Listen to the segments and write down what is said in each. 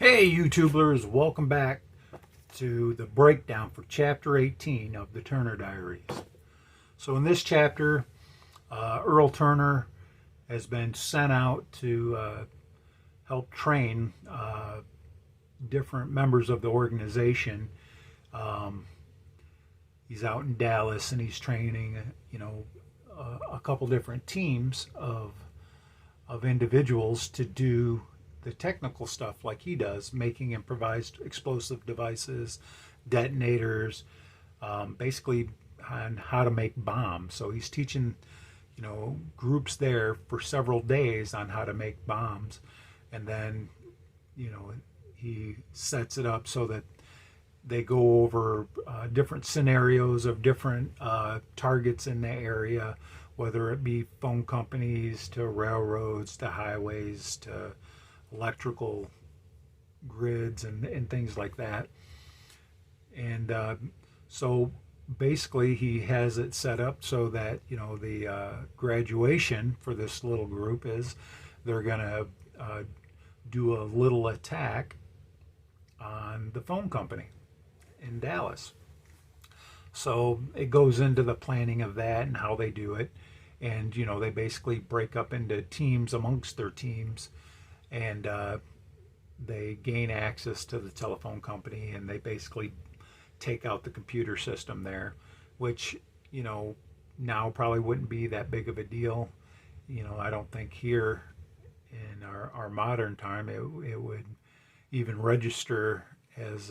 Hey YouTubers, welcome back to the breakdown for chapter 18 of the Turner Diaries. So in this chapter, Earl Turner has been sent out to help train different members of the organization. Um, he's out in Dallas and he's training, a couple different teams of individuals to do the technical stuff like he does, making improvised explosive devices, detonators, basically on how to make bombs. So he's teaching, groups there for several days on how to make bombs. And then, he sets it up so that they go over different scenarios of different targets in the area, whether it be phone companies to railroads to highways to electrical grids and things like that. And so basically he has it set up so that, the graduation for this little group is they're going to do a little attack on the phone company in Dallas. So it goes into the planning of that and how they do it. And, they basically break up into teams amongst their teams, and they gain access to the telephone company, and they basically take out the computer system there, which, now probably wouldn't be that big of a deal. I don't think here in our modern time it would even register as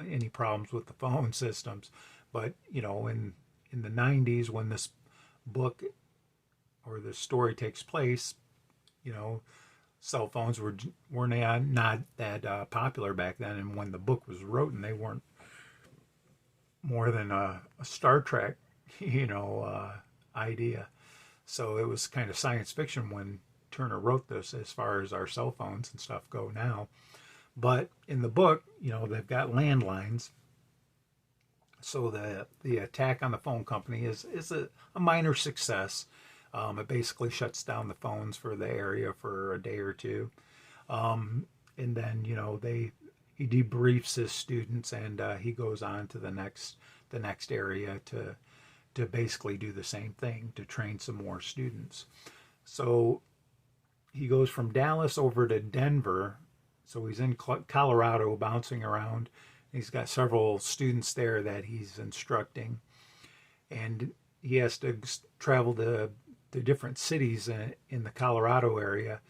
any problems with the phone systems. But, in the 90s, when this book or the story takes place, cell phones were not that popular back then, and when the book was written, they weren't more than a Star Trek, idea. So it was kind of science fiction when Turner wrote this, as far as our cell phones and stuff go now. But in the book, they've got landlines. So the attack on the phone company is a minor success. It basically shuts down the phones for the area for a day or two, and then he debriefs his students, and he goes on to the next area to basically do the same thing, to train some more students. So he goes from Dallas over to Denver. So he's in Colorado, bouncing around. He's got several students there that he's instructing, and he has to travel to different cities in the Colorado area,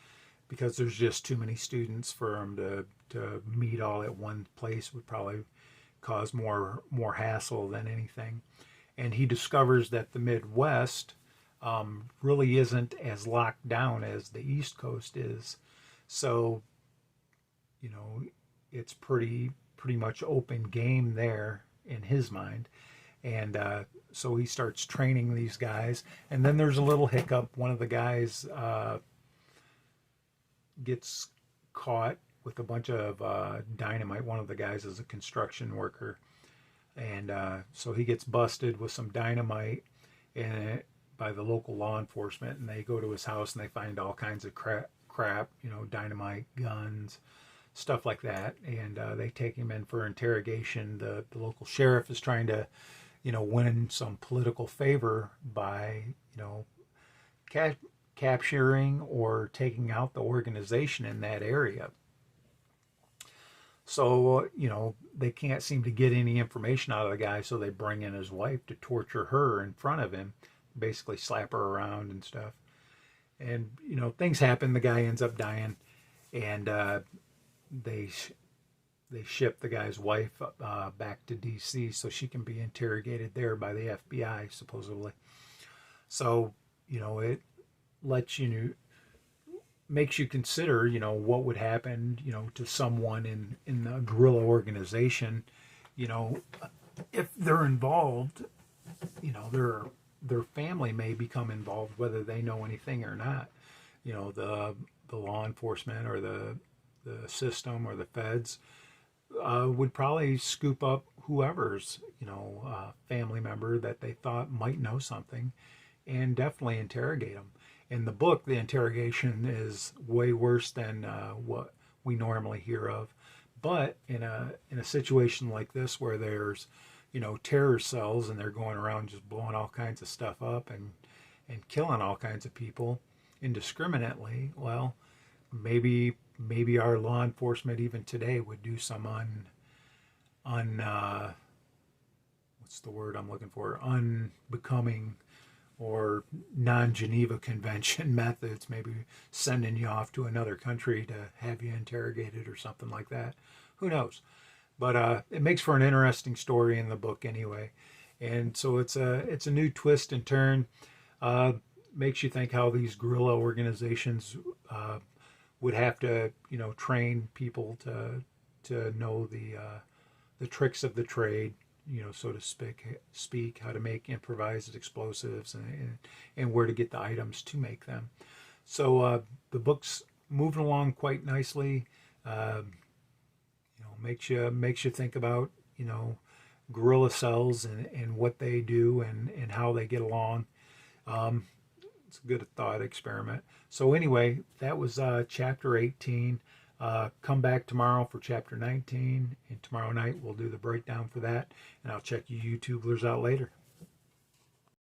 because there's just too many students for him to meet all at one place. Would probably cause more hassle than anything. And he discovers that the Midwest really isn't as locked down as the East Coast is. So, it's pretty much open game there in his mind. And so he starts training these guys, and then there's a little hiccup. One of the guys gets caught with a bunch of dynamite. One of the guys is a construction worker, and so he gets busted with some dynamite by the local law enforcement, and they go to his house and they find all kinds of crap, dynamite, guns, stuff like that, and they take him in for interrogation. The local sheriff is trying to win some political favor by, capturing or taking out the organization in that area. So, they can't seem to get any information out of the guy, so they bring in his wife to torture her in front of him, basically slap her around and stuff. And, things happen. The guy ends up dying, and they ship the guy's wife back to D.C. so she can be interrogated there by the FBI, supposedly. So, it lets makes you consider, what would happen, to someone in a guerrilla organization, if they're involved, their family may become involved, whether they know anything or not. The law enforcement or the system or the feds would probably scoop up whoever's family member that they thought might know something, and definitely interrogate them. In the book, the interrogation is way worse than we normally hear of. But in a situation like this where there's, terror cells and they're going around just blowing all kinds of stuff up and killing all kinds of people indiscriminately, well, maybe our law enforcement even today would do some what's the word I'm looking for? Unbecoming or non-Geneva Convention methods, maybe sending you off to another country to have you interrogated or something like that. Who knows? But it makes for an interesting story in the book anyway. And so it's a new twist and turn. Makes you think how these guerrilla organizations would have to, train people to know the tricks of the trade, so to speak, how to make improvised explosives and where to get the items to make them. So the book's moving along quite nicely. Makes you think about, guerrilla cells and what they do and how they get along. It's a good thought experiment. So anyway, that was chapter 18. Come back tomorrow for chapter 19, and tomorrow night we'll do the breakdown for that, and I'll check you YouTubers out later.